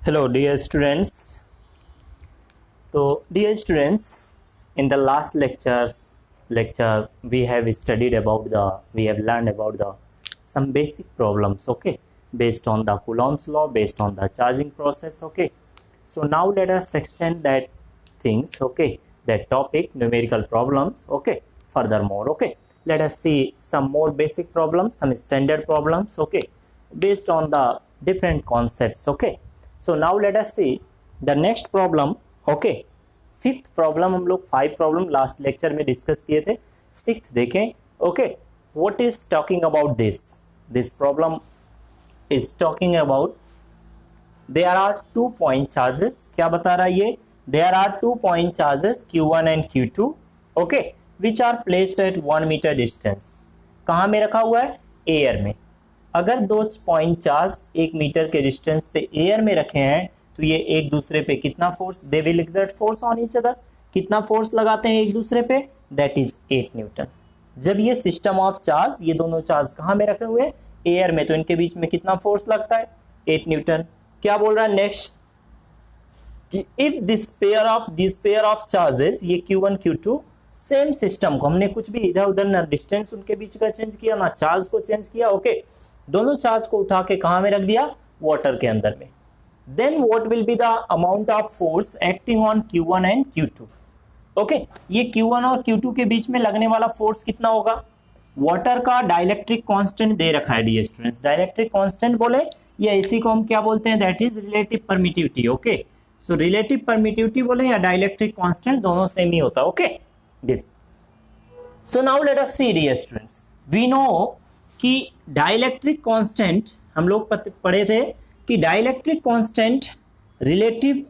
Hello dear students. So dear students, in the last lecture we have learned about the some basic problems, okay, based on the Coulomb's law, based on the charging process, okay. So now let us extend that things, okay, that topic, numerical problems, okay, furthermore, okay. Let us see some more basic problems, some standard problems, okay, based on the different concepts, okay. So now let us see the next problem, okay. Fifth problem, हम लोग 5 problem last lecture में discuss किए थे, sixth देखें, okay. What is talking about this problem is talking about there are 2 point charges. क्या बता रहा है ये? There are 2 point charges Q1 and Q2, okay, which are placed at 1 metre distance. कहाँ में रखा हुआ है? एयर में. अगर 2 पॉइंट चार्ज 1 मीटर के डिस्टेंस पे एयर में रखे हैं तो ये एक दूसरे पे कितना force, they will exert force on each other. कितना फोर्स लगाते हैं एक दूसरे पे? That is 8 Newton. जब ये सिस्टम ऑफ चार्ज, ये दोनों चार्ज कहाँ में रखे हुए? एयर में, तो इनके बीच में कितना फोर्स लगता है? 8 न्यूटन. क्या बोल रहा है नेक्स्ट? कि if this pair of charges, ये Q1 Q2 सेम सिस्टम को, हमने कुछ भी इधर उधर ना डिस्टेंस उनके बीच का चेंज किया ना चार्ज को चेंज किया, ओके. दोनों चार्ज को उठा के कहाँ में रख दिया? वाटर के अंदर में. Then what will be the amount of force acting on Q1 and Q2? Okay, ये Q1 और Q2 के बीच में लगने वाला फोर्स कितना होगा? वाटर का डाइलेक्ट्रिक कांस्टेंट दे रखा है डियर स्टूडेंट्स. डाइलेक्ट्रिक कांस्टेंट बोले या इसी को हम क्या बोलते हैं? That is relative permittivity, okay. So relative permittivity बोले या डाइलेक्ट्रिक कांस्टेंट, दोनों सेम ही होता है, okay. This. So now let us see dear students, we know कि डाइलेक्ट्रिक कांस्टेंट हम लोग पढ़े थे कि dielectric constant relative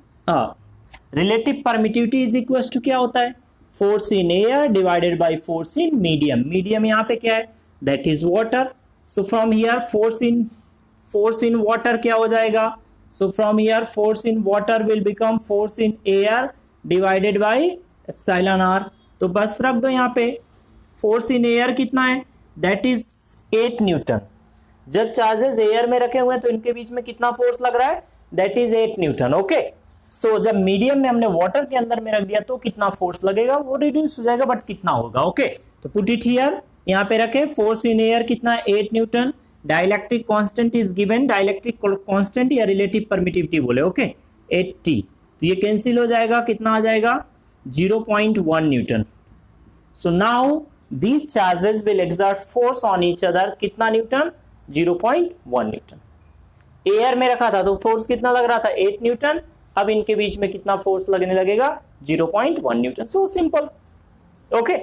permittivity is equal to क्या होता है? Force in air divided by force in medium. Medium यहाँ पे क्या है? That is water. So from here force in water क्या हो जाएगा? So from here force in water will become force in air divided by epsilon R. तो बस रख दो यहाँ पे. फोर्स इन एयर कितना है? That is 8 Newton. जब चार्जेस एयर में रखे हुए हैं तो इनके बीच में कितना फोर्स लग रहा है? That is 8 newton, okay. So जब मीडियम में हमने वाटर के अंदर में रख दिया तो कितना फोर्स लगेगा? वो रिड्यूस हो जाएगा, बट कितना होगा, ओके. तो पुट इट हियर, यहाँ पे रखे. फोर्स इन एयर कितना है? 8 Newton. Dielectric constant is given, dielectric constant या रिलेटिव परमिटिविटी बोले, ओके, 80. तो ये कैंसिल हो जाएगा, कितना आ जाएगा? 0.1 newton. So now these charges will exert force on each other. कितना न्यूटन? 0.1 न्यूटन. एयर में रखा था तो फोर्स कितना लग रहा था? 8 न्यूटन. अब इनके बीच में कितना फोर्स लगने लगेगा? 0.1 newton. So simple, okay.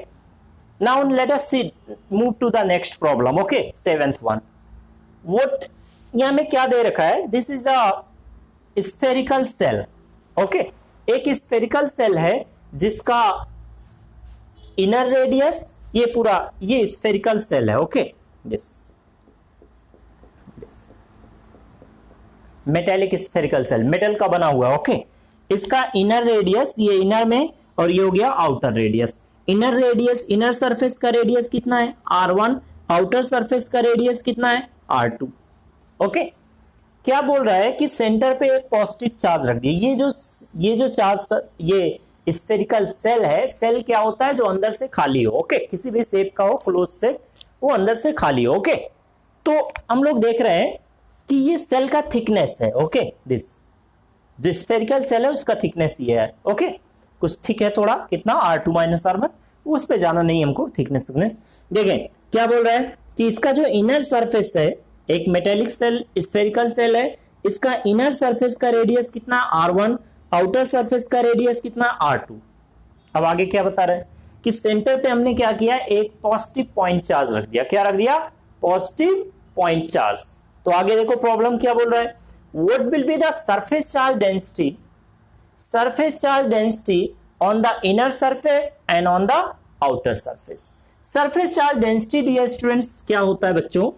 Now let us see, move to the next problem, okay, 7th one. What यहां में क्या दे रखा है? This is a spherical shell, okay. एक स्फेरिकल सेल है जिसका इनर रेडियस, ये पूरा ये स्फेरिकल सेल है, okay. This metallic spherical shell, metal का बना हुआ, ओके. इसका इनर रेडियस, ये इनर में, और ये हो गया outer radius. Inner radius, inner surface का रेडियस कितना है? R1. आउटर सरफेस का रेडियस कितना है? R2, okay. क्या बोल रहा है कि सेंटर पे एक पॉजिटिव चार्ज रख दिया. ये जो चार्ज, ये स्फेरिकल सेल है. सेल क्या होता है? जो अंदर से खाली हो, ओके. किसी भी शेप का हो, क्लोज शेप, वो अंदर से खाली हो, ओके. तो हम लोग देख रहे हैं कि ये सेल का थिकनेस है, ओके. दिस जो स्फेरिकल सेल है उसका थिकनेस ये है, ओके. कुछ थिक है थोड़ा, कितना? R2 - R1. उस पे जाना नहीं हमको, थिकनेस. देखें क्या बोल रहा है कि इसका जो इनर सरफेस है, एक मेटेलिक सेल स्फेरिकल सेल है, इसका इनर सरफेस का रेडियस कितना? R1. आउटर सरफेस का रेडियस कितना? R2. अब आगे क्या बता रहे हैं कि सेंटर पे हमने क्या किया? एक पॉजिटिव पॉइंट चार्ज रख दिया. क्या रख दिया? Positive point charge. तो आगे देखो प्रॉब्लम क्या बोल रहा है. What will be the surface charge density? Surface charge density on the inner surface and on the outer surface. Surface charge density dear students क्या होता है बच्चों?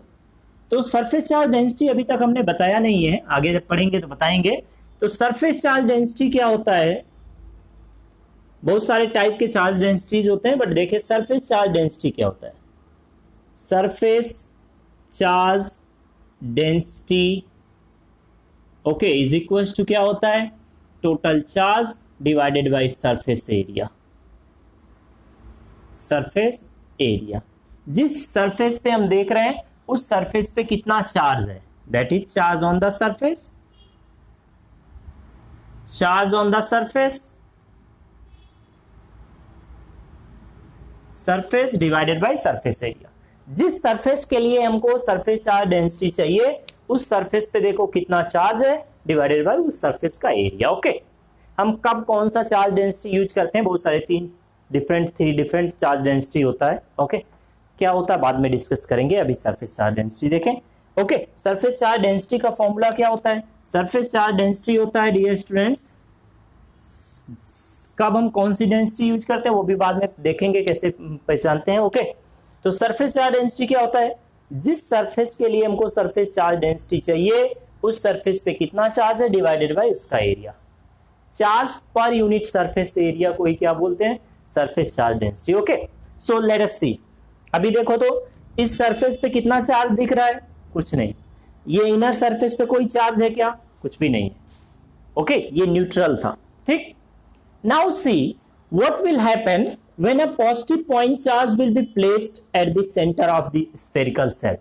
तो सरफेस चार्ज डेंसिटी अभी तक हमने बताया नहीं है, आगे जब पढ़ेंगे तो बताएंगे. तो सरफेस चार्ज डेंसिटी क्या होता है? बहुत सारे टाइप के चार्ज डेंसिटीज होते हैं, बट देखिए सरफेस चार्ज डेंसिटी क्या होता है. Surface charge density, okay, is equal to क्या होता है, total charge divided by surface area. Surface area, जिस सरफेस पे हम देख रहे हैं उस सरफेस पे कितना चार्ज है, that is charge on the surface, charge on the surface, surface divided by surface area. जिस सरफेस के लिए हमको सरफेस चार्ज डेंसिटी चाहिए उस सरफेस पे देखो कितना चार्ज है डिवाइडेड बाय उस सरफेस का एरिया। ओके, हम कब कौन सा चार्ज डेंसिटी यूज करते हैं, बहुत सारे थ्री डिफरेंट चार्ज डेंसिटी होता है। ओके, क्या होता है बाद में डिस्कस करेंगे, अभी सरफेस चार्ज डेंसिटी देखें। ओके, सरफेस चार्ज डेंसिटी का फॉर्मूला क्या होता है, सरफेस चार्ज डेंसिटी होता है डियर स्टूडेंट्स, कब हम कौन सी डेंसिटी यूज करते हैं वो भी बाद में देखेंगे कैसे पहचानते हैं। ओके, तो सरफेस चार्ज डेंसिटी क्या होता है, जिस सरफेस के लिए हमको सरफेस चार्ज डेंसिटी चाहिए उस सरफेस पे कितना चार्ज है डिवाइडेड बाय उसका area. Charge per unit surface area को ही क्या बोलते हैं, surface charge density. Okay, so let us see, अभी देखो तो इस सरफेस पे कितना चार्ज दिख रहा है, कुछ नहीं। ये इनर सरफेस पे कोई चार्ज है क्या, कुछ भी नहीं है। ओके, ये न्यूट्रल था, ठीक। Now see what will happen when a positive point charge will be placed at the center of the spherical cell।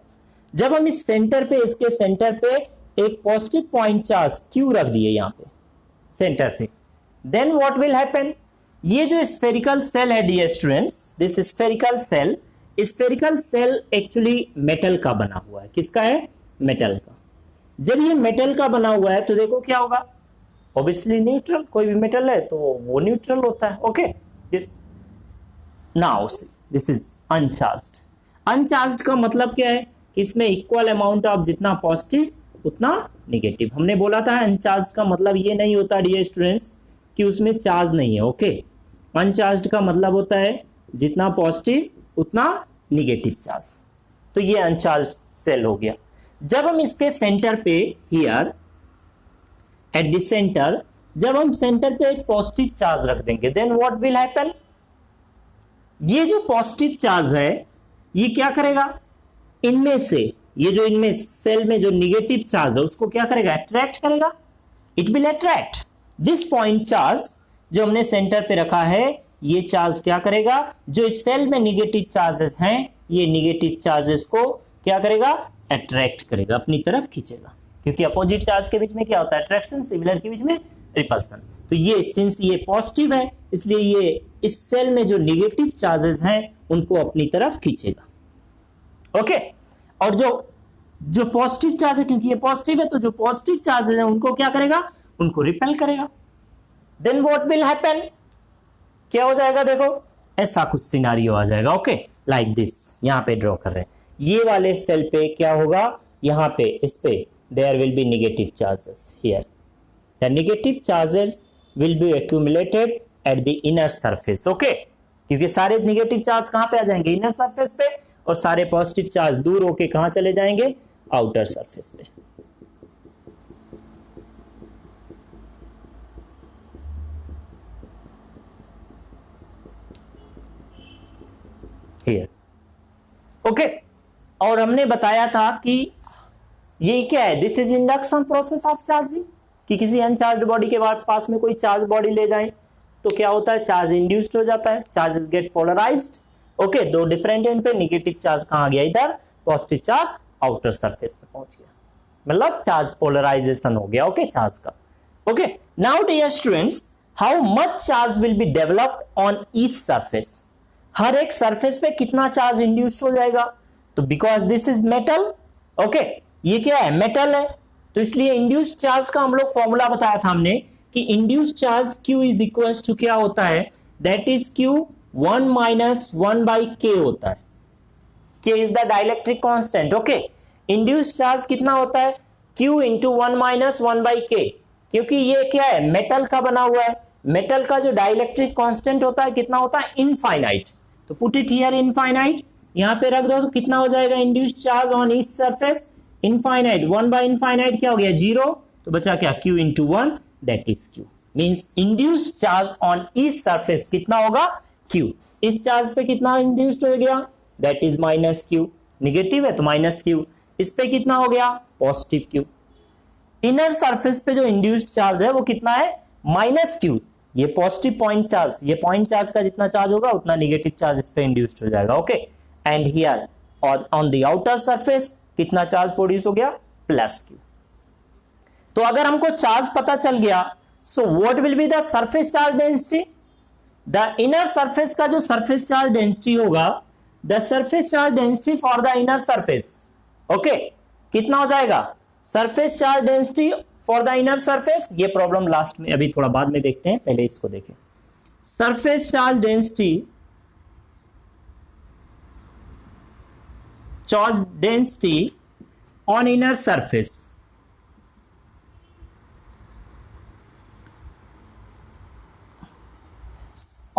जब हम इस सेंटर पे, इसके सेंटर पे एक पॉजिटिव पॉइंट चार्ज Q रख दिए यहाँ पे सेंटर पे, then what will happen, ये जो स्फेरिकल सेल है dear students, this spherical shell actually metal का बना हुआ है। किसका है, मेटल का। जब ये मेटल का बना हुआ है तो देखो क्या होगा, ऑब्वियसली न्यूट्रल, कोई भी मेटल है तो वो न्यूट्रल होता है। Okay, this now this is uncharged. Uncharged का मतलब क्या है कि इसमें इक्वल अमाउंट ऑफ जितना पॉजिटिव उतना नेगेटिव। हमने बोला था अनचार्ज्ड का मतलब ये नहीं होता डियर स्टूडेंट्स कि उसमें चार्ज नहीं है। ओके, अनचार्ज्ड का मतलब होता है जितना पॉजिटिव उतना नेगेटिव चार्ज। तो ये अनचार्ज्ड सेल हो गया। जब हम इसके सेंटर पे हियर एट द सेंटर, जब हम सेंटर पे एक पॉजिटिव चार्ज रख देंगे देन व्हाट विल हैपन, ये जो पॉजिटिव चार्ज है ये क्या करेगा, इनमें से ये जो इनमें सेल में जो नेगेटिव चार्ज है उसको क्या करेगा, अट्रैक्ट करेगा। It will attract this point charge जो हमने सेंटर पे रखा है, ये चार्ज क्या करेगा, जो इस सेल में नेगेटिव चार्जेस हैं ये नेगेटिव चार्जेस को क्या करेगा, अट्रैक्ट करेगा, अपनी तरफ खींचेगा। क्योंकि अपोजिट चार्ज के बीच में क्या होता है, अट्रैक्शन, सिमिलर के बीच में रिपल्सन। तो ये सिंस ये पॉजिटिव है इसलिए ये इस सेल में जो नेगेटिव चार्जेस हैं उनको अपनी तरफ खींचेगा। ओके, और जो पॉजिटिव चार्ज है, क्योंकि ये पॉजिटिव है तो जो पॉजिटिव चार्जेस हैं उनको क्या करेगा, उनको रिपेल करेगा। देन व्हाट विल हैपन, क्या हो जाएगा, देखो ऐसा कुछ सिनारियो आ जाएगा। ओके, लाइक दिस, यहां पे ड्रॉ कर रहे हैं, ये वाले सेल पे क्या होगा, यहां पे इस पे there will be negative charges here, the negative charges will be accumulated at the inner surface। okay, क्योंकि सारे नेगेटिव चार्ज कहां पे आ जाएंगे, इनर सरफेस पे, और सारे पॉजिटिव चार्ज दूर होके कहां चले जाएंगे, आउटर सरफेस पे। Here। ओके, और हमने बताया था कि ये क्या है, this is induction process of charging, कि किसी अनचार्ज बॉडी के पास में कोई चार्ज बॉडी ले जाए तो क्या होता है, चार्ज इंड्यूस्ड हो जाता है, चार्जेस गेट पोलराइज्ड। ओके, दो डिफरेंट एंड पे नेगेटिव चार्ज कहां गया, इधर, पॉजिटिव चार्ज आउटर सरफेस पे पहुंच गया, मतलब चार्ज पोलराइजेशन हो गया। ओके, चार्ज का। Okay, now dear students, how much charge will be developed on each surface, हर एक सरफेस पे कितना चार्ज इंड्यूस्ड हो जाएगा। तो because this is metal, okay, ये क्या है, मेटल है, तो इसलिए इंड्यूस्ड चार्ज का हम लोग फॉर्मूला बताया था हमने कि induced charge Q is equal to क्या होता है, that is Q 1 minus 1 by K होता है। K is the dielectric constant. Okay, induced charge कितना होता है, Q into 1 minus 1 by K, क्योंकि ये क्या है, मेटल का बना हुआ है, मेटल का जो डाइलेक्ट्रिक कांस्टेंट होता है कितना होता है, इनफाइनाइट। तो पुट इट हियर इनफाइनाइट, यहां पे रख दो तो कितना हो जाएगा, induced charge on each surface infinite, 1 by infinite क्या हो गया, 0, तो बचा क्या, Q into 1, that is Q, means induced charge on each surface कितना होगा, Q। इस चार्ज पे कितना इंड्यूस्ड हो गया, that is minus Q, negative है तो माइनस Q, इस पे कितना हो गया, पॉजिटिव Q। इनर सरफेस पे जो इंड्यूस्ड चार्ज है वो कितना है, माइनस क्यू। ये पॉजिटिव पॉइंट चार्ज, ये पॉइंट चार्ज का जितना चार्ज होगा उतना नेगेटिव चार्ज इस पे इंड्यूस्ड हो जाएगा। Okay, and here on the outer surface कितना चार्ज प्रोड्यूस हो गया, प्लस क्यू। तो अगर हमको चार्ज पता चल गया, सो what will be the surface charge density, the inner surface का जो सरफेस चार्ज डेंसिटी होगा, the surface charge density for the inner surface. Okay, कितना हो जाएगा, surface charge density for the inner surface. ये प्रॉब्लम लास्ट में, अभी थोड़ा बाद में देखते हैं, पहले इसको देखें। Surface charge density on inner surface,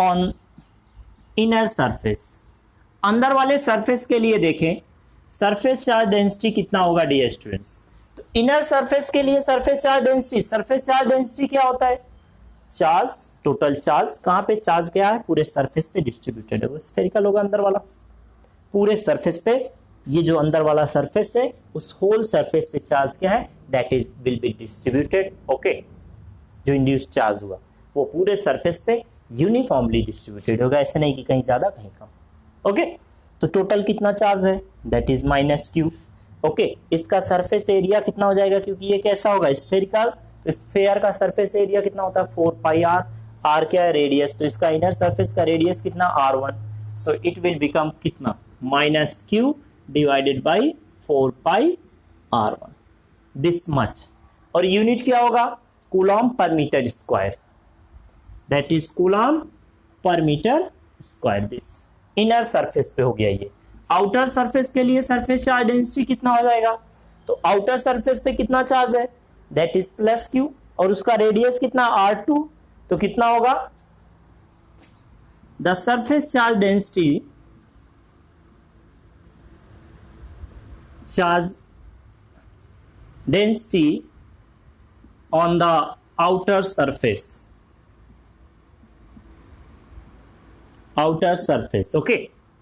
on inner surface, अंदर वाले सरफेस के लिए देखें सरफेस चार्ज डेंसिटी कितना होगा डियर स्टूडेंट्स। तो इनर सरफेस के लिए सरफेस चार्ज डेंसिटी क्या होता है, चार्ज, टोटल चार्ज, कहां पे चार्ज क्या है, पूरे सरफेस पे डिस्ट्रीब्यूटेड है, वो स्फेरिकल होगा अंदर वाला, पूरे सरफेस पे, ये जो अंदर वाला सरफेस है उस होल सरफेस पे चार्ज क्या है, that is will be distributed. Okay, जो इंड्यूस्ड चार्ज हुआ वो पूरे सरफेस पे यूनिफॉर्मली डिस्ट्रीब्यूटेड होगा, ऐसे नहीं कि कहीं ज्यादा कहीं कम। ओके, तो टोटल कितना चार्ज है, that is minus Q. Okay, इसका सरफेस एरिया कितना हो जाएगा, क्योंकि ये कैसा होगा, स्फेरिकल, तो स्फेयर का सरफेस एरिया कितना होता है, 4 पाई आर, आर क्या है, रेडियस, तो इसका इनर सरफेस का रेडियस कितना, r1, so it will become कितना, minus q divided by 4 pi r1, this much. और यूनिट क्या होगा, coulomb per metre square, that is coulomb per metre square. This inner surface पे हो गया ये। आउटर सरफेस के लिए सरफेस चार्ज डेंसिटी कितना हो जाएगा, तो आउटर सरफेस पे कितना चार्ज है, दैट इज प्लस क्यू, और उसका रेडियस कितना, r2, तो कितना होगा, the surface charge density on the outer surface. Okay,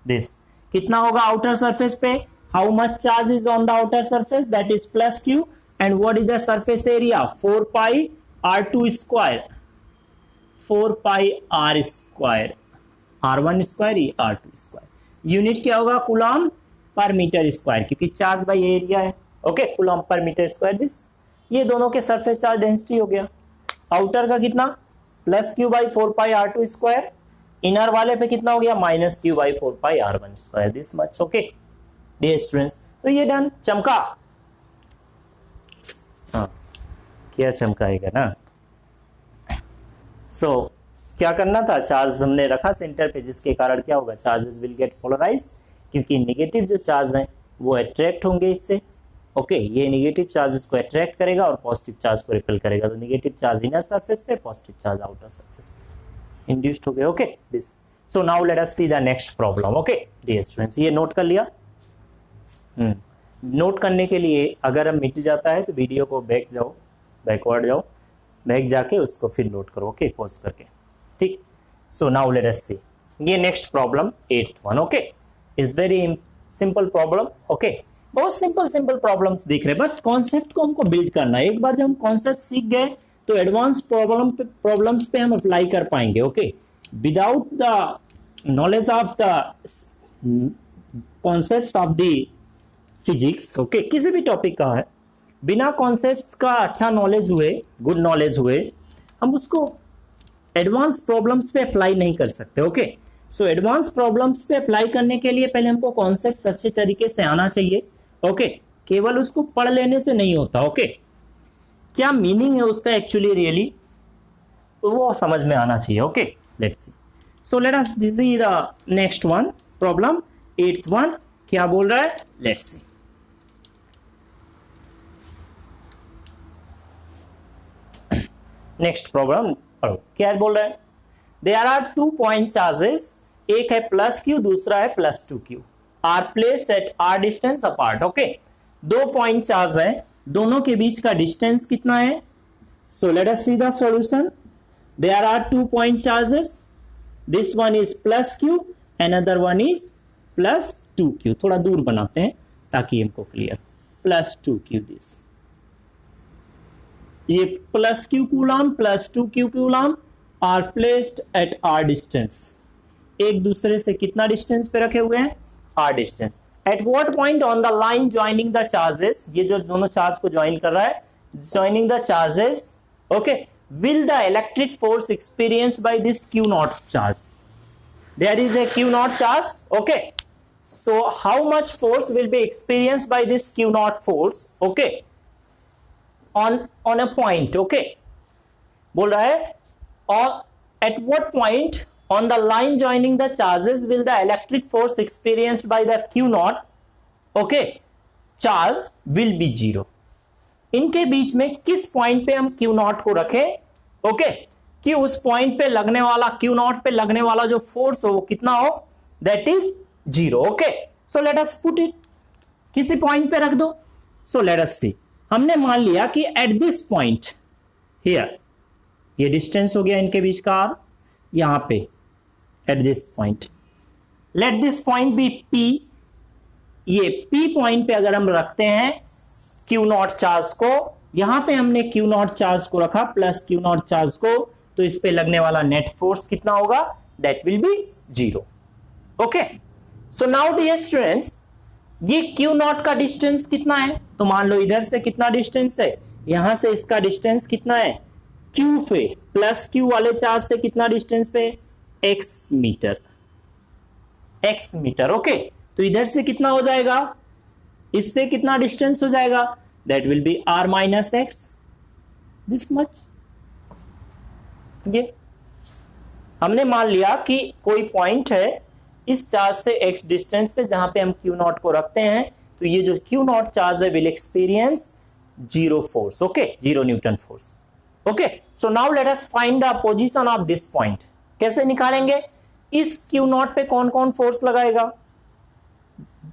this कितना होगा आउटर सरफेस पे, how much charge is on the outer surface, that is plus Q, and what is the surface area, 4 pi r2 square, 4 pi r square, r1 square, r2 square. Unit क्या होगा, coulomb per metre square, क्योंकि charge by area है। Okay, Coulomb per metre square, this ये दोनों के surface charge density हो गया। Outer का कितना, plus q by 4 pi r2 square, inner वाले पे कितना हो गया, minus q by 4 pi r1 square, this much. Okay dear students, तो ये डन, चमका, हाँ क्या चमकाएगा ना। सो क्या करना था, चार्ज हमने रखा सेंटर पे, जिसके कारण क्या होगा, चार्जेस विल गेट पोलराइज, क्योंकि नेगेटिव जो चार्ज हैं वो अट्रैक्ट होंगे इससे। ओके, ये नेगेटिव चार्जेस को अट्रैक्ट करेगा और पॉजिटिव चार्ज को रिपेल करेगा, तो नेगेटिव चार्ज इनर सरफेस पे, पॉजिटिव चार्ज आउटर सरफेस पे इंड्यूस्ड हो गए। Okay, this, so now let us see the next problem. Okay dear students, ये नोट कर लिया। नोट करने के लिए अगर हम मिट जाता है तो वीडियो को बैकवर्ड जाओ, बैक जाके उसको फिर नोट करो। ओके, पॉज करके, ठीक। सो नाउ लेट अस सी, ये next problem 8th one. Okay, is very simple problem. Okay, बहुत सिंपल प्रॉब्लम्स दिख रहे हैं, बट कॉन्सेप्ट को हमको बिल्ड करना है। एक बार जब हम कॉन्सेप्ट सीख गए तो एडवांस प्रॉब्लम्स पे हम अप्लाई कर पाएंगे। Okay, without the knowledge of the concepts of the physics, okay, किसी भी टॉपिक का है, बिना कॉन्सेप्ट्स का अच्छा नॉलेज हुए, गुड नॉलेज हुए, हम उसको एडवांस प्रॉब्लम्स पे अप्लाई नहीं कर सकते। ओके, सो एडवांस प्रॉब्लम्स पे अप्लाई करने के लिए पहले हमको कॉन्सेप्ट्स अच्छे तरीके से आना चाहिए। ओके, केवल उसको पढ़ लेने से नहीं होता। ओके, क्या मीनिंग है उसका एक्चुअली रियली, तो वो समझ में आना चाहिए। Okay, let's see, so let us see the next one, problem 8th one, क्या बोल रहा है, लेट्स सी। नेक्स्ट प्रॉब्लम क्या बोल रहा है, देयर आर 2 पॉइंट चार्जेस, एक है प्लस क्यू, दूसरा है plus 2q, are placed at r distance apart. Okay, 2 point charge है, दोनों के बीच का डिस्टेंस कितना है। So let us see the solution. There are 2 point charges, this one is plus q, another one is plus 2q। थोड़ा दूर बनाते हैं ताकि हमको क्लियर, प्लस 2q दिस। ये plus q coulomb plus 2 q coulomb are placed at r distance, एक दूसरे से कितना डिस्टेंस पे रखे हुए हैं, r distance. At what point on the line joining the charges, ये जो दोनों चार्ज को ज्वाइन कर रहा है, joining the charges, okay, will the electric force experience by this q not charge, there is a q not charge, okay, so how much force will be experience by this q not force, okay, on a point, okay, बोल रहा है और at what point on the line joining the charges will the electric force experienced by the Q naught, okay, charge will be zero। इनके बीच में किस point पे हम Q naught को रखें, okay, कि उस पॉइंट पे लगने वाला Q naught पे लगने वाला जो फोर्स हो वो कितना हो, that is zero, okay, so let us put it, किसी पॉइंट पे रख दो, so let us see। हमने मान लिया कि एट दिस पॉइंट हियर, ये डिस्टेंस हो गया इनके बीच का आर, यहां पे at this point, let this point be p, ये पी पॉइंट पे अगर हम रखते हैं क्यू नॉट चार्ज को, यहां पे हमने क्यू नॉट चार्ज को रखा प्लस क्यू नॉट चार्ज को, तो इस पे लगने वाला नेट फोर्स कितना होगा, that will be zero, okay. So now dear students, ये क्यू नॉट का डिस्टेंस कितना है, तो मान लो इधर से कितना डिस्टेंस है, यहां से इसका डिस्टेंस कितना है, क्यू पे प्लस क्यू वाले चार्ज से कितना डिस्टेंस पे, x metre, x metre, okay, तो इधर से कितना हो जाएगा, इससे कितना डिस्टेंस हो जाएगा, that will be r minus x, this much. ये हमने मान लिया कि कोई पॉइंट है इस चार्ज से x डिस्टेंस पे जहां पे हम Q नॉट को रखते हैं, तो ये जो Q नॉट चार्ज है will experience zero force, okay, zero Newton force, okay. So now let us find the position of this point, कैसे निकालेंगे, इस Q नॉट पे कौन कौन फोर्स लगाएगा,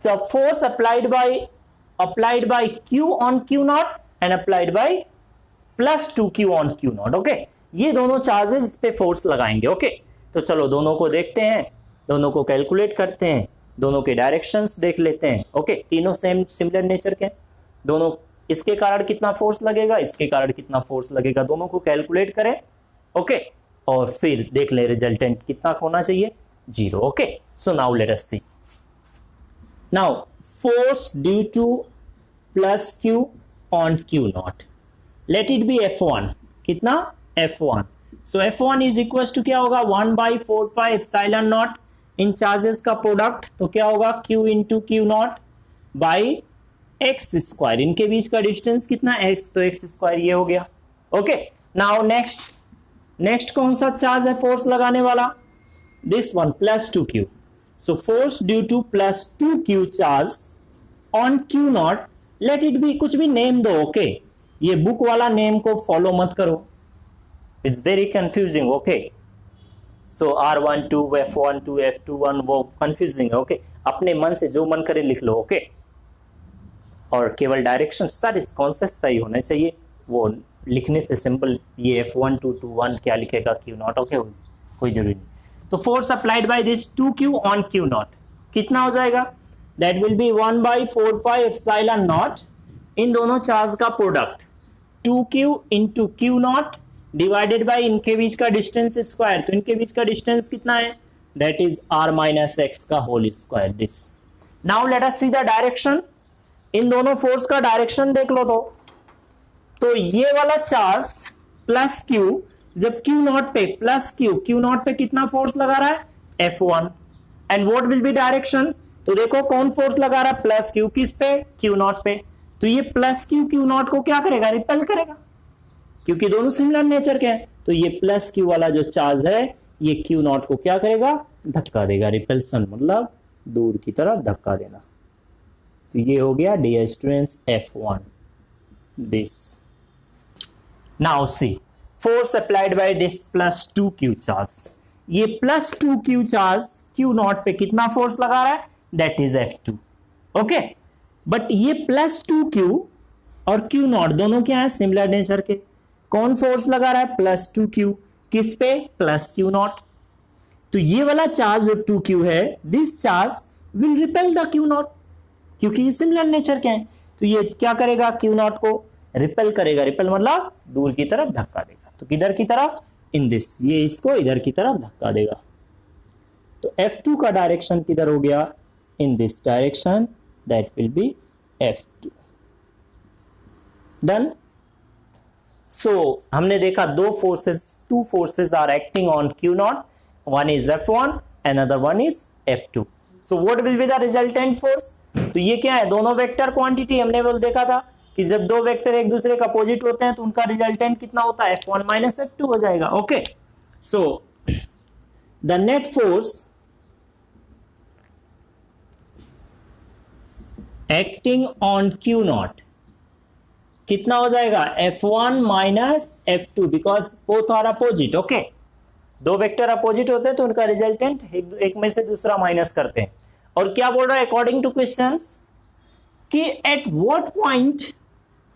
the force applied bye Q on Q not and applied by plus 2Q on Q not, okay, ये दोनों charges इस पे फोर्स लगाएंगे, ओके। तो चलो दोनों को देखते हैं, दोनों को कैलकुलेट करते हैं, दोनों के डायरेक्शंस देख लेते हैं, ओके, तीनों सेम सिमिलर नेचर के, दोनों, इसके कारण कितना फोर्स लगेगा, इसके कारण कितना फोर्स लगेगा, दोनों को कैलकुलेट करें, ओके, और फिर देख ले रिजल्टेंट कितना होना चाहिए, zero, okay. So now let us see, now force due to plus q on q not, let it be F1, कितना, F1, so F1 is equal to क्या होगा, 1/4 पाई एप्सिलॉन नॉट, इन चार्जेस का product, तो क्या होगा, Q into Q not by x square, इनके बीच का डिस्टेंस कितना, x, तो एक्स स्क्वायर ये हो गया, ओके। नाउ नेक्स्ट कौन सा चार्ज है फोर्स लगाने वाला, this one plus 2Q, so force due to plus 2Q charge on Q not, let it B, कुछ भी नेम दो, ओके, ये बुक वाला नेम को फॉलो मत करो, it's very confusing, okay, so R12 F12 F21 वो कंफ्यूजिंग है, ओके, अपने मन से जो मन करे लिख लो, ओके, और केवल डायरेक्शन, सारे कॉन्सेप्ट सही होने चाहिए, वो लिखने से सिंपल, ये F12 to 1 क्या लिखेगा, Q नॉट, ओके, कोई जरूरी नहीं। तो force applied by this 2Q on Q naught कितना हो जाएगा, that will be 1/4 pi epsilon naught, इन दोनों चार्ज का product 2Q into Q naught divided by इनके बीच का डिस्टेंस स्क्वायर, तो इनके बीच का डिस्टेंस कितना है, that is r minus x का whole square, this. Now let us see the direction, इन दोनों फोर्स का डायरेक्शन देख लो, तो ये वाला चार्ज प्लस Q, जब Q नॉट पे प्लस Q नॉट पे कितना फोर्स लगा रहा है, F1, and what will be direction, तो देखो कौन फोर्स लगा रहा है, प्लस Q, किस पे, Q नॉट पे, तो ये प्लस Q नॉट को क्या करेगा, रिपेल करेगा, क्योंकि दोनों सिमिलर नेचर के हैं, तो ये प्लस Q वाला जो चार्ज है ये Q नॉट को क्या करेगा, धक्का देगा, रिपल्सन मतलब दूर की तरफ धक्का देना, तो ये हो गया dear students F1, this. Now see force applied by this plus 2Q charge, ये plus 2Q charge Q naught पे कितना फोर्स लगा रहा है, that is F2, okay, but ये प्लस 2Q और Q नॉट दोनों क्या है, सिमिलर नेचर के, कौन फोर्स लगा रहा है, प्लस 2Q, किस पे, प्लस Q नॉट, तो ये वाला चार्ज जो 2Q है, this charge will repel the Q not, क्योंकि ये सिमिलर नेचर के हैं, तो ये क्या करेगा, Q नॉट को रिपेल करेगा, रिपेल मतलब दूर की तरफ धक्का देगा। तो किधर की तरफ, इन दिस, ये इसको इधर की तरफ धक्का देगा। तो F2 का डायरेक्शन किधर हो गया, in this direction, that will be F2। Done. So हमने देखा दो forces, two forces are acting on Q0, one is F1, another one is F2। So what will be the resultant force? तो ये क्या है, दोनों वेक्टर क्वांटिटी। हमने बोल देखा था कि जब दो वेक्टर एक दूसरे का अपोजिट होते हैं तो उनका रिजल्टेंट कितना होता है, F1 माइनस F2 हो जाएगा। Okay, so the net force acting on Q0 कितना हो जाएगा, F1 minus F2, because both are opposite. Okay, दो वेक्टर अपोजिट होते हैं तो उनका रिजल्टेंट एक में से दूसरा माइनस करते हैं। और क्या बोल रहा है अकॉर्डिंग टू क्वेश्चंस कि eight what point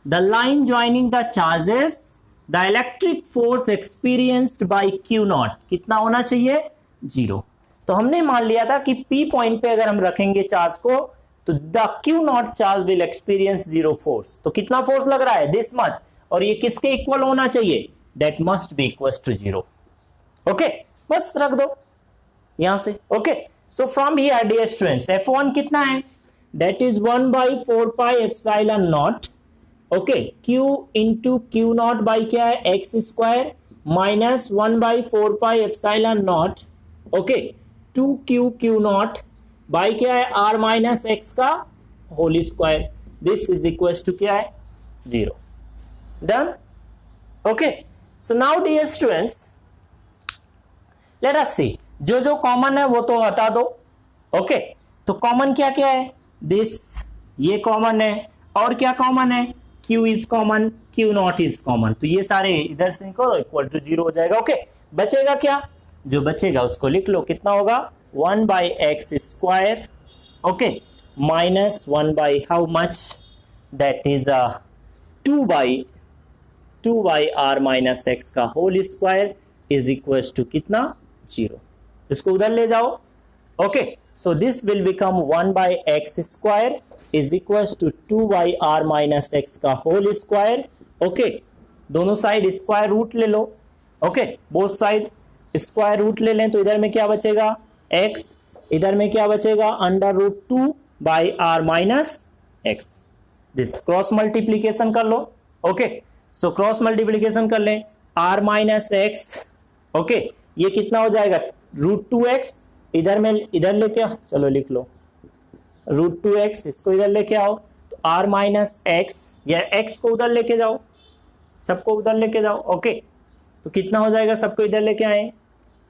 the line joining the charges the electric force experienced bye Q0 कितना होना चाहिए, 0। तो हमने मान लिया था कि P पॉइंट पे अगर हम रखेंगे चार्ज को तो the Q0 charge will experience 0 force. तो कितना फोर्स लग रहा है, दिस मच, और ये किसके इक्वल होना चाहिए, that must be equal to 0। Okay, बस रख दो यहां से। Okay, so from here dear students, F1 कितना है, that is 1/4 pi epsilon not. Okay, Q into Q0 by क्या है, x square minus 1/4 pi epsilon not. Okay, 2Q Q0 by क्या है, R माइनस एक्स का whole square, this is equal to क्या है, 0। Done. Okay, so now dear students let us सी, जो जो common है वो तो हटा दो। ओके, तो कॉमन क्या क्या है, दिस, ये कॉमन है, और क्या कॉमन है, Q is common, Q0 is common, तो ये सारे इधर से इक्वल टू 0 हो जाएगा। ओके, बचेगा क्या, जो बचेगा उसको लिख लो, कितना होगा, 1/x square, okay, minus 1 how much, that is 2/r minus x का whole square is equal to कितना, 0। इसको उधर ले जाओ। Okay, so this will become 1/x square is equal to 2/r minus x का होल स्क्वायर। ओके, दोनों side square root ले लो। Okay, both side square root ले लें तो इधर में क्या बचेगा, x, इधर में क्या बचेगा, √2/r minus x. This cross multiplication कर लो। ओके, सो क्रॉस मल्टीप्लीकेशन कर लें, r माइनस एक्स। ओके, ये कितना हो जाएगा, √2x, इधर में इधर लेके आओ, चलो लिख लो √2x, इसको इधर लेके आओ, तो r माइनस एक्स, या x को उधर लेके जाओ, सबको उधर लेके जाओ। ओके, तो कितना हो जाएगा, सबको इधर लेके आए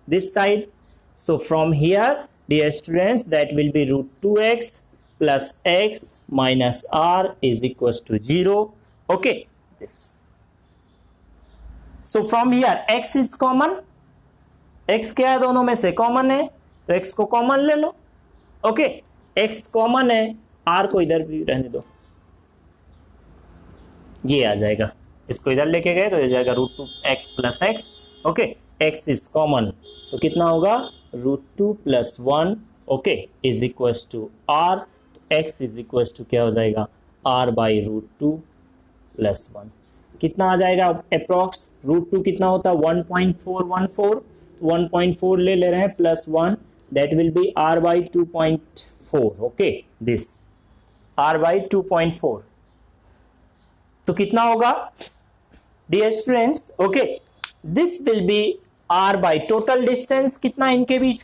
this side. So from here dear students that will be √2x plus x minus r is equal to 0। Okay, this, so from here x is common, x क्या है, दोनों में से कॉमन है, तो x को कॉमन ले लो। ओके, x कॉमन है, r को इधर भी रहने दो, ये आ जाएगा, इसको इधर लेके गए तो ये जाएगा √2x plus x। Okay, x is common, तो कितना होगा, √2 plus 1, okay, is equal to r, तो x इज इक्वल टू क्या हो जाएगा, r/√2 प्लस 1, कितना आ जाएगा अप्रॉक्स, √2 कितना होता है, 1.414, 1.4 ले रहे हैं plus 1, that will be r/2.4। Okay, this r/2.4, तो कितना होगा dear students, okay, this will be r by total distance कितना इनके बीच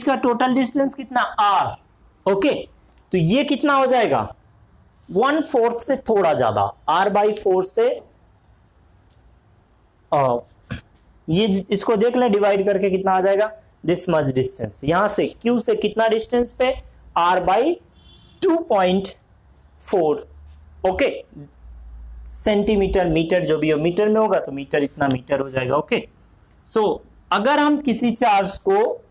का टोटल डिस्टेंस कितना, r। ओके, तो ये कितना हो जाएगा, 1/4 से थोड़ा ज्यादा, r/4 से, ये इसको देख लें डिवाइड करके कितना आ जाएगा, दिस मच डिस्टेंस, यहां से Q से कितना डिस्टेंस पे, r/2.4। ओके, सेंटीमीटर, मीटर जो भी हो, मीटर में होगा तो मीटर, इतना मीटर हो जाएगा। ओके, सो अगर हम किसी चार्ज को,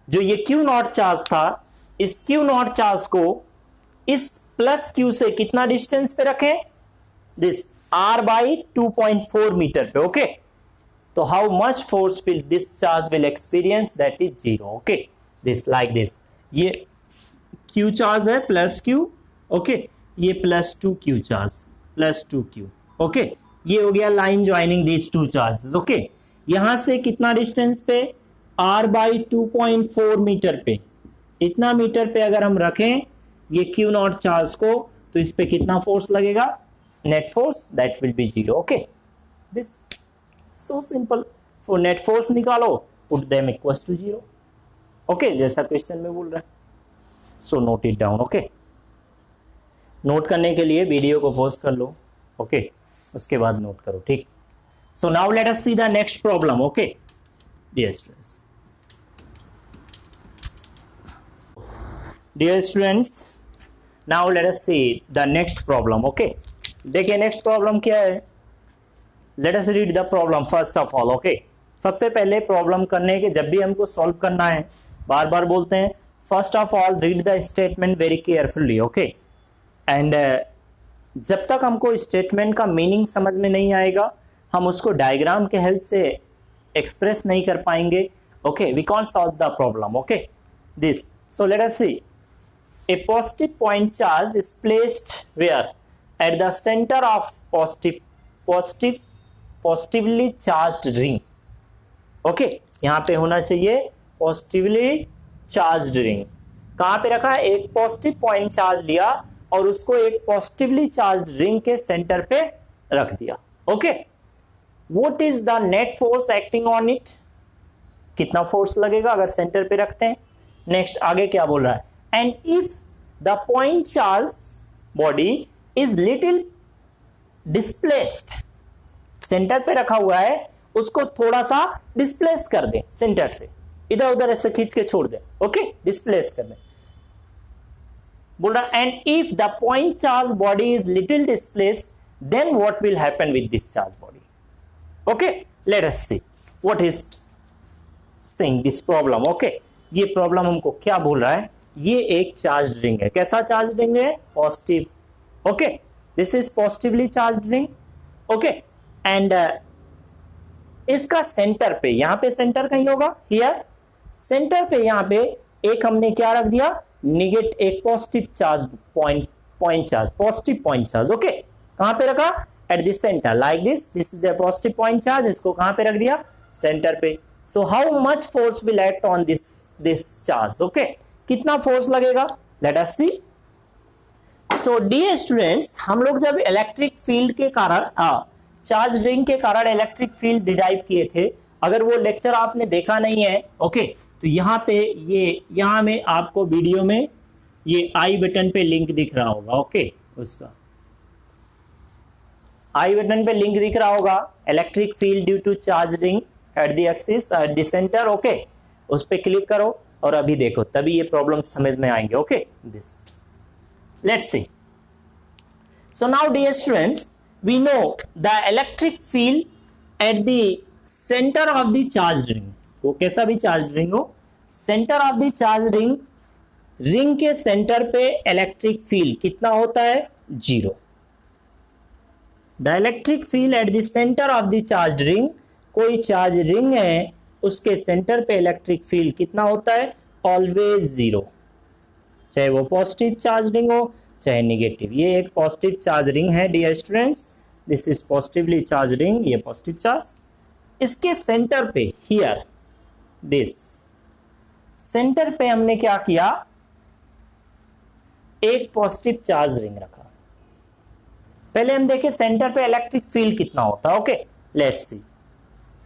जो ये Q0 चार्ज था, इस Q0 चार्ज को इस प्लस Q से कितना डिस्टेंस पे रखें, दिस r/2.4 मीटर पे। ओके, तो how much force will this charge will experience, that is 0। Okay, this like this, ये Q चार्ज है प्लस Q। ओके, ये plus 2Q charge, plus 2q। Okay, ये हो गया line joining these two charges. Okay, यहां से कितना distance पे, r बाई 2.4 मीटर पे, इतना मीटर पे अगर हम रखें ये q नॉट चार्ज को, तो इस पे कितना फोर्स लगेगा, net force that will be 0। Okay, this so simple. For net force निकालो, put them equals to 0। Okay, जैसा क्वेश्चन में बोल रहा है। So note it down. Okay, note करने के लिए वीडियो को पॉज कर लो। ओके, उसके बाद नोट करो, ठीक। So now let us see the next problem. Okay dear students, dear students, now let us see the next problem. Okay, देखिए नेक्स्ट प्रॉब्लम क्या है। Let us read the problem first of all. Okay, सबसे पहले problem करने के जब भी हमको सॉल्व करना है, बार बार बोलते हैं, first of all read the statement very carefully. Okay, and जब तक हमको स्टेटमेंट का मीनिंग समझ में नहीं आएगा, हम उसको डायग्राम के हेल्प से एक्सप्रेस नहीं कर पाएंगे। Okay, we can't solve the problem. Okay, this, so let us see, a positive point charge is placed where, at the center of positively charged ring। Okay, यहां पे होना चाहिए पॉजिटिवली चार्ज्ड रिंग। कहां पे रखा है, एक पॉजिटिव पॉइंट चार्ज लिया और उसको एक पॉजिटिवली चार्ज्ड रिंग के सेंटर पे रख दिया। Okay, what is the net force acting on it, कितना फोर्स लगेगा अगर सेंटर पे रखते हैं। नेक्स्ट आगे क्या बोल रहा है, and if the point charge body is little displaced, centre पे रखा हुआ है, उसको थोड़ा सा डिस्प्लेस कर दें, सेंटर से इधर उधर ऐसे खींच के छोड़ दें। ओके, डिस्प्लेस कर दें, बोल रहा, and if the point charge body is little displaced then what will happen with this charge body. Okay, let us see what is saying this problem. Okay, ये प्रॉब्लम हमको क्या बोल रहा है, ये एक चार्ज रिंग है। कैसा चार्ज रिंग है, positive. Okay, this is positively charge ring. Okay, and इसका सेंटर पे, यहां पे सेंटर कहीं होगा, हियर सेंटर पे, यहां पे एक हमने क्या रख दिया, निगेट, एक positive charge point charge, positive point charge. Okay, कहां पे रखा, eight the centre, like this is the positive point charge, इसको कहां पे रख दिया, सेंटर पे। सो how much force will act on this charge. Okay, कितना फोर्स लगेगा, लेट अस सी। सो डियर स्टूडेंट्स, हम लोग जब इलेक्ट्रिक फील्ड के कारण, चार्ज रिंग के कारण इलेक्ट्रिक फील्ड डिराइव किए थे, अगर वो लेक्चर आपने देखा नहीं है, ओके, तो यहाँ पे यहाँ में आपको वीडियो में ये आई बटन पे लिंक दिख रहा होगा। ओके, उसका आई बटन पे लिंक दिख रहा होगा, electric field due to charge ring at the axis at the centre. Okay, उस पे क्लिक करो और अभी देखो, तभी ये प्रॉब्लम समझ में आएंगे। Okay, this, let's see. So now dear students, we know the electric field at the center of the charged ring, वो कैसा भी चार्ज रिंग हो, centre of the charge ring, ring के सेंटर पे इलेक्ट्रिक फील्ड कितना होता है, 0। The electric field at the centre of the charge ring, कोई चार्ज रिंग है उसके सेंटर पे इलेक्ट्रिक फील्ड कितना होता है, ऑलवेज 0, चाहे वो पॉजिटिव चार्ज रिंग हो चाहे नेगेटिव। ये एक पॉजिटिव चार्ज रिंग है dear students, this is positively charge ring, ये पॉजिटिव चार्ज, इसके सेंटर पे, हियर दिस सेंटर पे हमने क्या किया, एक पॉजिटिव चार्ज रिंग रखा। पहले हम देखें सेंटर पे इलेक्ट्रिक फील्ड कितना होता है। Okay, let's see.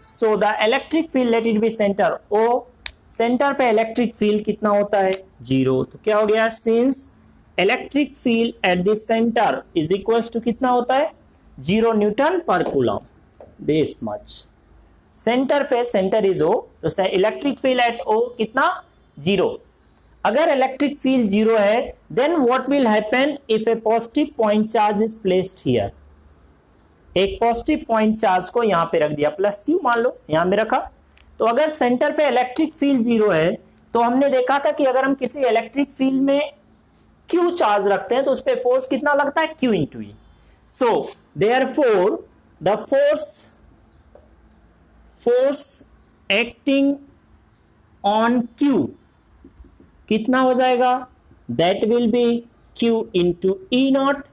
So the electric field, let it be centre O, centre पे इलेक्ट्रिक फील्ड कितना होता है, 0। तो क्या हो गया, since electric field at the centre is equals to कितना होता है, 0 newton per coulomb, this much. Centre पे, सेंटर इज ओ, तो इलेक्ट्रिक फील्ड एट ओ कितना, 0। अगर इलेक्ट्रिक फील्ड 0 है, then what will happen if a positive point charge is placed here, एक positive point charge को यहां पे रख दिया, प्लस क्यू मान लो यहां में रखा, तो अगर सेंटर पे इलेक्ट्रिक फील्ड 0 है, तो हमने देखा था कि अगर हम किसी इलेक्ट्रिक फील्ड में क्यू चार्ज रखते हैं तो उस पर फोर्स कितना लगता है, Q into E. So therefore the force acting on Q कितना हो जाएगा, that will B Q into E not,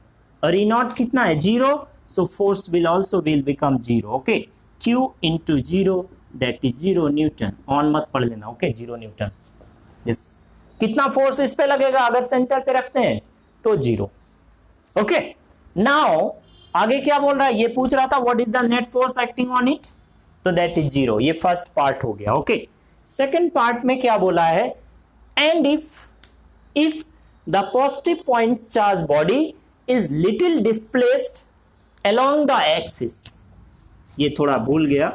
और ई नॉट कितना है 0, so force will also will become 0. Okay, Q into 0 that is 0 Newton. On मत पढ़ लेना. Okay, 0 Newton. Yes, कितना फोर्स इस पे लगेगा अगर सेंटर पे रखते हैं तो 0. ओके, नाउ आगे क्या बोल रहा है, ये पूछ रहा था what is the net force acting on it, तो दैट इज 0. ये फर्स्ट पार्ट हो गया. ओके, सेकंड पार्ट में क्या बोला है, and if the positive point charge body is little displaced along the axis. ये थोड़ा भूल गया,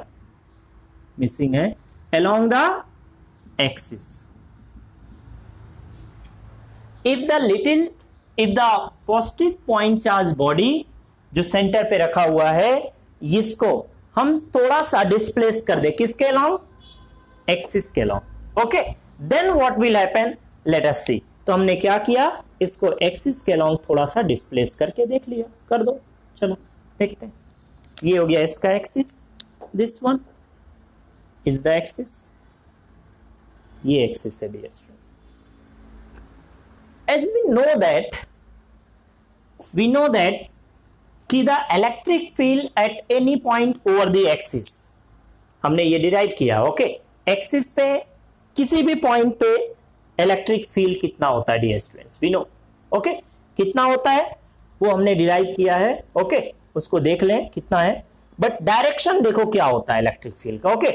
मिसिंग है, along the axis. if the positive point charge body जो सेंटर पे रखा हुआ है इसको हम थोड़ा सा डिस्प्लेस कर दे, किसके अलोंग, एक्सिस के along. Okay, then what will happen, let us see. तो हमने क्या किया, इसको एक्सिस के अलोंग थोड़ा सा डिस्प्लेस करके देख लिया, कर दो. चलो देखते हैं. ये हो गया इसका axis, this one is the axis, ये एक्सिस है dear students. As we know that कि the electric field at any point over the axis, हमने ये डिराइव किया. ओके, एक्सिस पे किसी भी पॉइंट पे इलेक्ट्रिक फील्ड कितना होता है dear students, we know. Okay, कितना होता है वो हमने डिराइव किया है. ओके, उसको देख लें कितना है, बट डायरेक्शन देखो क्या होता है इलेक्ट्रिक फील्ड का. Okay,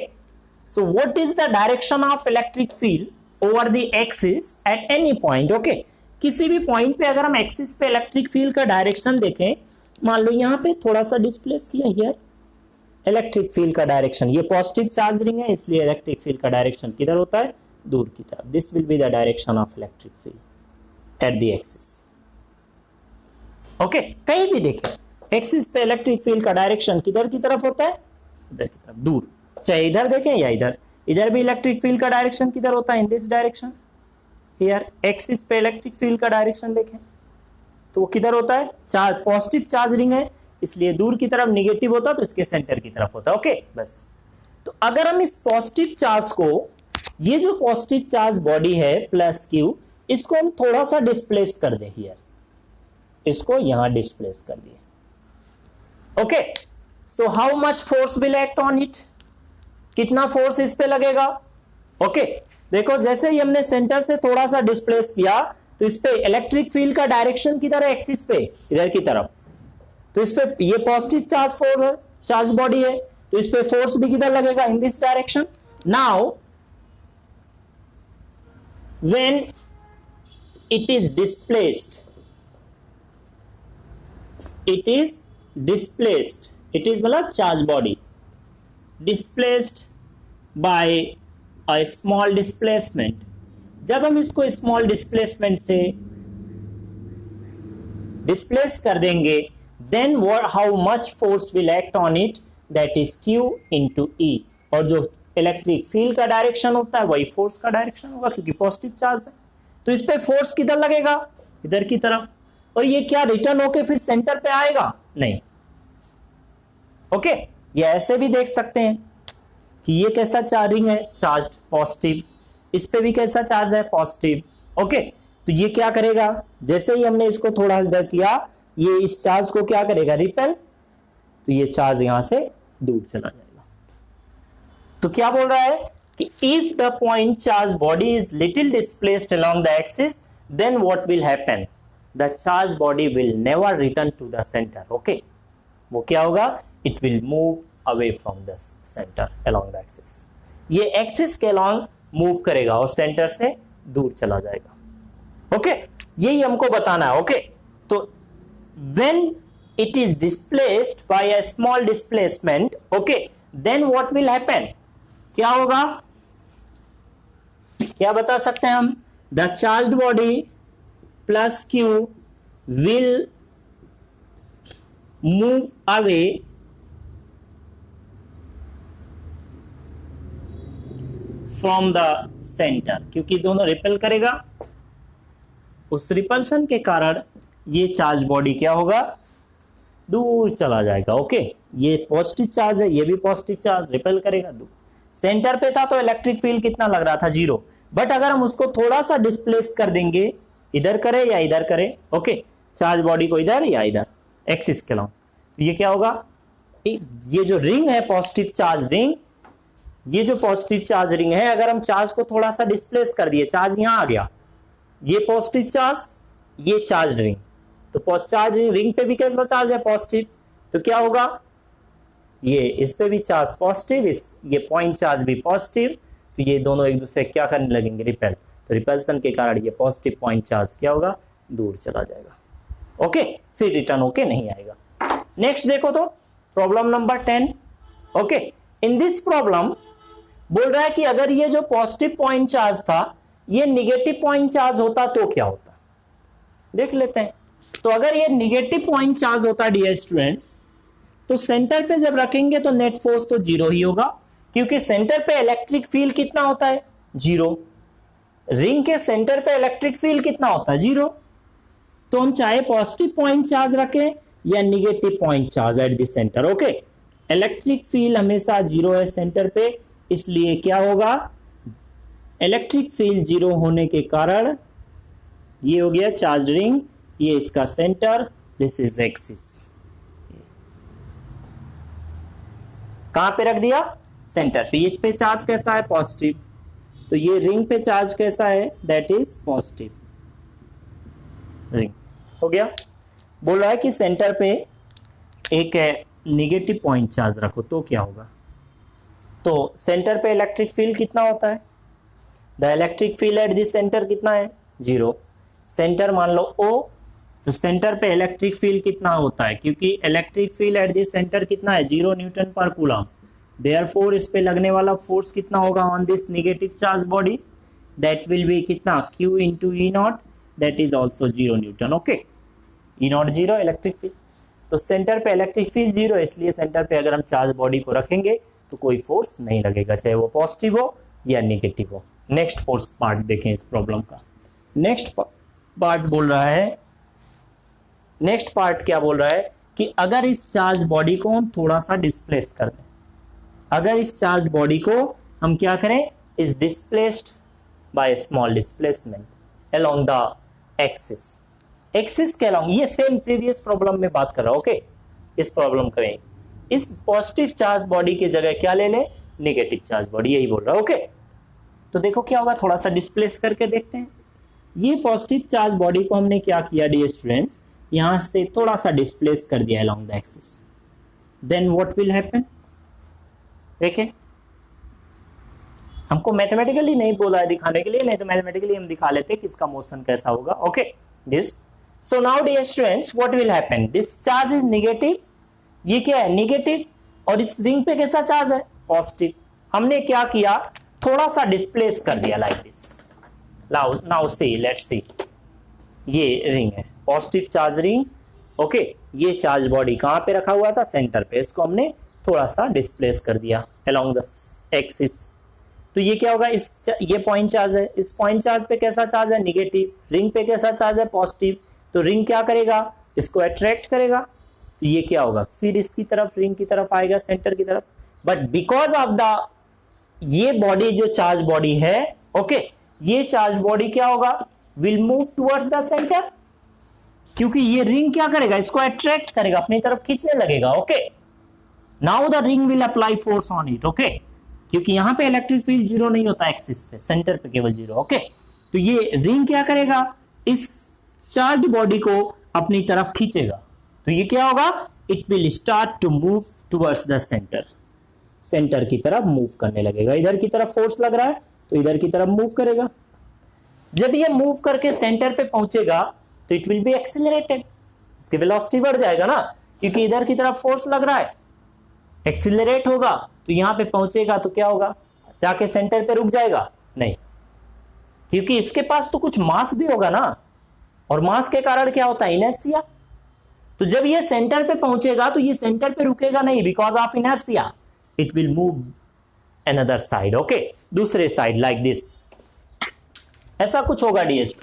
so what is the direction of electric field over the axis at any point. Okay, किसी भी पॉइंट पे अगर हम एक्सिस पे इलेक्ट्रिक फील्ड का डायरेक्शन देखें, मान लो यहां पे थोड़ा सा डिस्प्लेस किया, हियर इलेक्ट्रिक फील्ड का डायरेक्शन, ये पॉजिटिव चार्ज रिंग है इसलिए इलेक्ट्रिक फील्ड का डायरेक्शन किधर होता है, दूर की तरफ. This will be the direction of electric field at the axis. Okay, कहीं भी देखें एक्सिस पे इलेक्ट्रिक फील्ड का डायरेक्शन किधर की तरफ होता है, इधर की तरफ, दूर. चाहे इधर देखें या इधर, इधर भी इलेक्ट्रिक फील्ड का डायरेक्शन किधर होता है, इन दिस डायरेक्शन. हियर एक्सिस पे इलेक्ट्रिक फील्ड का डायरेक्शन देखें तो वो किधर होता है, चार्ज पॉजिटिव चार्ज रिंग है इसलिए दूर की तरफ, निगेटिव होता तो इसके सेंटर की तरफ होता. ओके, बस. तो अगर हम इस पॉजिटिव चार्ज को, ये जो पॉजिटिव चार्ज बॉडी है प्लस Q, इसको हम थोड़ा सा डिस्प्लेस कर दे, हियर इसको यहां डिस्प्लेस कर दिए. Okay, so how much force will act on it, कितना फोर्स इस पे लगेगा. ओके, देखो जैसे ही हमने सेंटर से थोड़ा सा डिस्प्लेस किया तो इस पे इलेक्ट्रिक फील्ड का डायरेक्शन किधर है, एक्सिस पे, इधर की तरफ. तो इस पे ये पॉजिटिव चार्ज बॉडी है तो इस पे फोर्स भी किधर लगेगा, in this direction. Now when it is displaced, it is मतलब charge body displaced by a small displacement. जब हम इसको स्मॉल डिस्प्लेसमेंट से डिस्प्लेस कर देंगे, then how much force will act on it, that is Q into E. और जो electric field का डायरेक्शन होता है वही फोर्स का डायरेक्शन होगा क्योंकि पॉजिटिव चार्ज है. तो इस पे फोर्स किधर लगेगा, इधर की तरफ. और ये क्या रिटर्न होके फिर सेंटर पे आएगा, नहीं. ओके, ये ऐसे भी देख सकते हैं कि ये कैसा चार्जिंग है, चार्ज पॉजिटिव, इस पे भी कैसा चार्ज है, पॉजिटिव. ओके, तो ये क्या करेगा, जैसे ही हमने इसको थोड़ा इधर किया, ये इस चार्ज को क्या करेगा, रिपेल, तो ये चार्ज यहां से दूर चला जाएगा. तो क्या बोल रहा है कि if the point charge body is little displaced along the axis, then what will happen, the charge body will never return to the centre. Okay, वो क्या होगा, it will move away from the centre along the axis. ये axis के along move करेगा और centre से दूर चला जाएगा. ओके, यही हमको बताना है. ओके, तो when it is displaced by a small displacement, okay, then what will happen, क्या होगा, क्या बता सकते हैं हम, the charged body plus Q will move away from the centre, क्योंकि दोनों रिपेल करेगा, उस रिपल्सन के कारण ये चार्ज बॉडी क्या होगा, दूर चला जाएगा. ओके, ये पॉजिटिव चार्ज है, ये भी पॉजिटिव चार्ज, रिपेल करेगा दूर. सेंटर पे था तो इलेक्ट्रिक फील्ड कितना लग रहा था, 0. बट अगर हम उसको थोड़ा सा डिस्प्लेस कर देंगे, इधर करे या इधर करे, ओके, चार्ज बॉडी को इधर या इधर, एक्सिस के अलॉन्ग। तो ये क्या होगा, ये जो रिंग है पॉजिटिव चार्ज रिंग, ये जो पॉजिटिव चार्ज रिंग है, अगर हम चार्ज को थोड़ा सा डिस्प्लेस कर दिए, चार्ज यहां आ गया, ये पॉजिटिव चार्ज, ये चार्ज रिंग, तो चार्ज रिंग पे भी कैसा चार्ज है, पॉजिटिव, तो क्या होगा, ये इस पे भी चार्ज पॉजिटिव, इस ये पॉइंट चार्ज भी पॉजिटिव, तो ये दोनों एक दूसरे क्या करने लगेंगे, रिपेल, तो रिपल्सन के कारण ये पॉजिटिव पॉइंट चार्ज क्या होगा, दूर चला जाएगा। ओके, फिर रिटर्न होके नहीं आएगा। नेक्स्ट देखो तो problem number 10। Okay, in this problem बोल रहा है कि अगर ये जो पॉजिटिव पॉइंट चार्ज था ये निगेटिव पॉइंट चार्ज होता तो क्या होता, देख लेते हैं। तो अगर ये निगेटिव पॉइंट चार्ज होता डियर स्टूडेंट्स, तो सेंटर पे जब रखेंगे तो नेट फोर्स तो जीरो ही होगा, क्योंकि सेंटर पे इलेक्ट्रिक फील्ड कितना होता है, जीरो। रिंग के सेंटर पे इलेक्ट्रिक फील्ड कितना होता है, जीरो। तो हम चाहे पॉजिटिव पॉइंट चार्ज रखें या negative point charge at the centre, okay, electric field हमेशा जीरो है सेंटर पे, इसलिए क्या होगा, इलेक्ट्रिक फील्ड जीरो होने के कारण ये हो गया चार्ज रिंग, ये इसका सेंटर, दिस इज एक्सिस। कहां पे रख दिया, सेंटर पे। इस पे चार्ज कैसा है, पॉजिटिव, तो ये रिंग पे चार्ज कैसा है, दैट इज पॉजिटिव रिंग, हो गया। बोल रहा है कि सेंटर पे एक निगेटिव पॉइंट चार्ज रखो तो क्या होगा, तो सेंटर पे इलेक्ट्रिक फील्ड कितना होता है, the electric field at this centre कितना है, जीरो। सेंटर मान लो O, तो सेंटर पे इलेक्ट्रिक फील्ड कितना होता है, क्योंकि electric field at this centre कितना है, 0 न्यूटन पर कूलम, देयरफॉर इस पे लगने वाला फोर्स कितना होगा on this negative charge body, that will B कितना, Q into E not, that is also 0 Newton. Okay, E not zero, electric field, तो सेंटर पे इलेक्ट्रिक फील्ड जीरो, इसलिए सेंटर पे अगर हम चार्ज बॉडी को रखेंगे तो कोई फोर्स नहीं लगेगा, चाहे वो पॉजिटिव हो या नेगेटिव हो। नेक्स्ट फोर्स पार्ट देखें इस प्रॉब्लम का। नेक्स्ट पार्ट बोल रहा है, नेक्स्ट पार्ट क्या बोल रहा है कि अगर इस चार्ज बॉडी को हम थोड़ा सा डिस्प्लेस कर दें, अगर इस चार्ज बॉडी को हम क्या करें, is displaced by small displacement along the axis, axis के अलोंग, ये सेम प्रीवियस प्रॉब्लम में बात कर रहा हूं। ओके, इस प्रॉब्लम करें, इस पॉजिटिव चार्ज बॉडी की जगह क्या ले लें, नेगेटिव चार्ज बॉडी, यही बोल रहा है। ओके, तो देखो क्या होगा, थोड़ा सा डिस्प्लेस करके देखते हैं। ये पॉजिटिव चार्ज बॉडी को हमने क्या किया डियर स्टूडेंट्स, यहां से थोड़ा सा डिस्प्लेस कर दिया along the axis, then what will happen, देखें, हमको मैथमेटिकली नहीं बोला है दिखाने के लिए, नहीं तो मैथमेटिकली हम दिखा लेते कि इसका मोशन कैसा होगा। Okay, this, so now dear students what will happen, this charge is negative, ये क्या है, नेगेटिव, और इस रिंग पे कैसा चार्ज है, पॉजिटिव। हमने क्या किया, थोड़ा सा डिस्प्लेस कर दिया like this. Now C, let's see, ये रिंग है, पॉजिटिव चार्ज रिंग। ओके, ये चार्ज बॉडी कहां पे रखा हुआ था, सेंटर पे, इसको हमने थोड़ा सा डिस्प्लेस कर दिया अलोंग द एक्सिस। तो ये क्या होगा, ये पॉइंट चार्ज है, इस पॉइंट चार्ज पे कैसा चार्ज है, नेगेटिव, रिंग पे कैसा चार्ज है, पॉजिटिव, तो रिंग क्या करेगा, इसको अट्रैक्ट करेगा, तो ये क्या होगा, फिर इसकी तरफ, रिंग की तरफ आएगा, सेंटर की तरफ। बट बिकॉज ऑफ द, ये बॉडी जो चार्ज बॉडी है, ओके, ये चार्ज बॉडी क्या होगा, will move towards the centre, क्योंकि ये रिंग क्या करेगा, इसको अट्रैक्ट करेगा, अपनी तरफ खींचने लगेगा। Okay, now the ring will apply force on it. Okay, क्योंकि यहां पे इलेक्ट्रिक फील्ड जीरो नहीं होता एक्सिस पे, सेंटर पे केवल जीरो। ओके, तो ये रिंग क्या करेगा, इस चार्ज बॉडी को अपनी तरफ खींचेगा, तो ये क्या होगा, it will start to move towards the centre, centre की तरफ मूव करने लगेगा। इधर की तरफ फोर्स लग रहा है तो इधर की तरफ मूव करेगा। जब ये मूव करके सेंटर पे पहुंचेगा तो इट विल बी एक्सीलरेटेड, इसकी वेलोसिटी बढ़ जाएगा ना, क्योंकि इधर की तरफ फोर्स लग रहा है, एक्सीलरेट होगा, तो यहां पे पहुंचेगा तो क्या होगा, जाके सेंटर पे रुक जाएगा, नहीं, क्योंकि इसके पास तो कुछ मास भी होगा ना, और मास के कारण क्या होता है, इनर्शिया। तो जब ये सेंटर पे पहुंचेगा तो ये सेंटर पे रुकेगा नहीं, because of inertia it will move another side. Okay, दूसरे साइड, लाइक दिस, ऐसा कुछ होगा डीएस,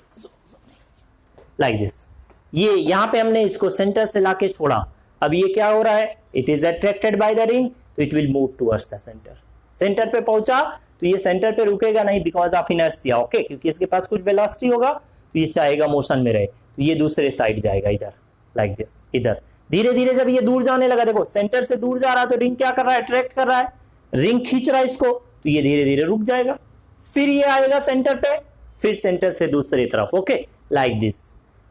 लाइक दिस। ये यहां पे हमने इसको सेंटर से लाके छोड़ा, अब ये क्या हो रहा है, it is attracted by the ring, तो it will move towards the centre. Centre पे पहुंचा तो ये सेंटर पे रुकेगा नहीं, बिकॉज ऑफ इनर्शिया। ओके, क्योंकि इसके पास कुछ वेलोसिटी होगा, तो ये चाहेगा मोशन में रहे, तो ये दूसरे साइड जाएगा, इधर, लाइक दिस, इधर। धीरे धीरे जब ये दूर जाने लगा, देखो सेंटर से दूर जा रहा है तो रिंग क्या कर रहा है, अट्रैक्ट कर रहा है, रिंग खींच रहा है इसको, तो ये धीरे धीरे रुक जाएगा, फिर ये आएगा सेंटर पे, फिर सेंटर से दूसरी तरफ, ओके लाइक दिस।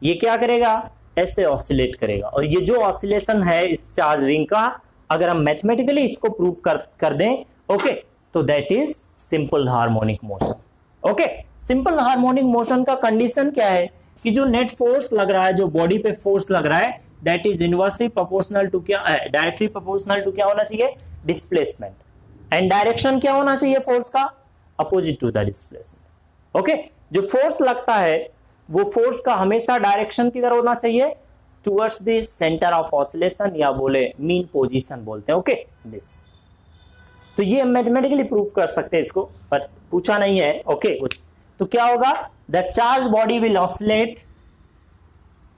ये क्या करेगा, ऐसे ऑसिलेट करेगा। और ये जो ऑसिलेशन है इस चार्ज रिंग का, अगर हम मैथमेटिकली इसको प्रूव कर दें, ओके, तो that is simple harmonic motion. Okay, simple harmonic motion का कंडीशन क्या है कि जो नेट फोर्स लग रहा है, जो बॉडी पे फोर्स लग रहा है, that is inversely proportional to क्या, डायरेक्टली प्रोपोर्शनल टू क्या होना चाहिए, डिस्प्लेसमेंट। एंड डायरेक्शन क्या होना चाहिए फोर्स का, opposite to the displacement. Okay, जो फोर्स लगता है वो फोर्स का हमेशा डायरेक्शन किधर होना चाहिए, towards the centre of oscillation, या बोले मीन पोजीशन बोलते हैं। ओके दिस, तो ये मैथमेटिकली प्रूव कर सकते हैं इसको, पर पूछा नहीं है। ओके तो क्या होगा, the charge body will oscillate,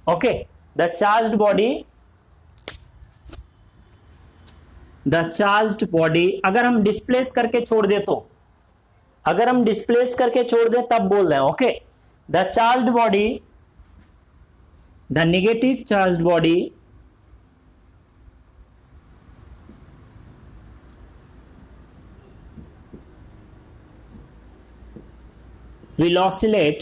okay, the charged body अगर हम डिस्प्लेस करके छोड़ दे, तो अगर हम डिस्प्लेस करके छोड़ दें तब बोल रहे हैं। Okay, the charged body, the negative charged body will oscillate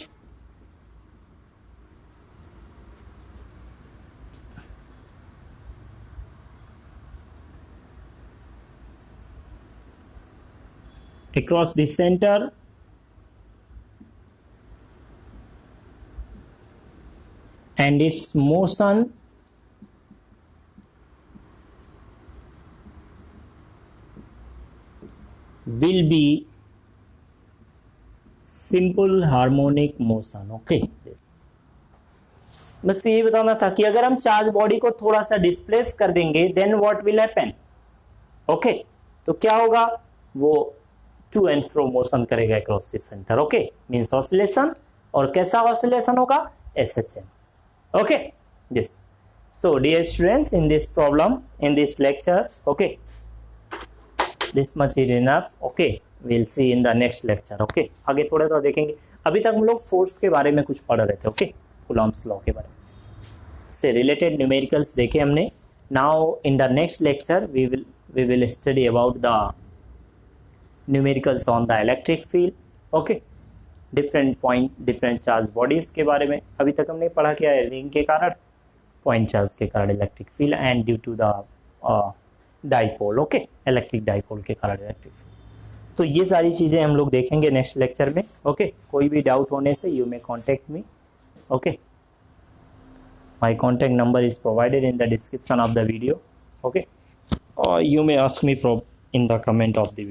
across the center and its motion will be simple harmonic motion. Okay this, बस ये बताना था कि अगर हम चार्ज बॉडी को थोड़ा सा डिस्प्लेस कर देंगे, then what will happen. Okay, तो क्या होगा, वो टू एंड फ्रो मोशन करेगा across the centre. Okay, means oscillation, और कैसा ऑसिलेशन होगा, SHM। Okay this, so dear students, in this problem, in this lecture, okay, this much is enough. Okay, we'll see in the next lecture। Okay, आगे थोड़ा थोड़ा देखेंगे। अभी तक हम लोग फोर्स के बारे में कुछ पढ़ रहे थे। ओके, कूलॉम्स लॉ के बारे में से रिलेटेड न्यूमेरिकल्स देखे हमने। Now in the next lecture we will study about the numericals on the electric field. Okay, different point, different charge bodies के बारे में अभी तक हमने पढ़ा क्या है, रिंग के कारण, पॉइंट चार्ज के कारण electric field, and due to the dipole. Okay, electric dipole के कारण इलेक्ट्रिक फील्ड। तो ये सारी चीज़ें हम लोग देखेंगे नेक्स्ट लेक्चर में। ओके, कोई भी डाउट होने से you may contact me. Okay, my contact number is provided in the description of the video. Okay, और you may ask me in the comment of the video.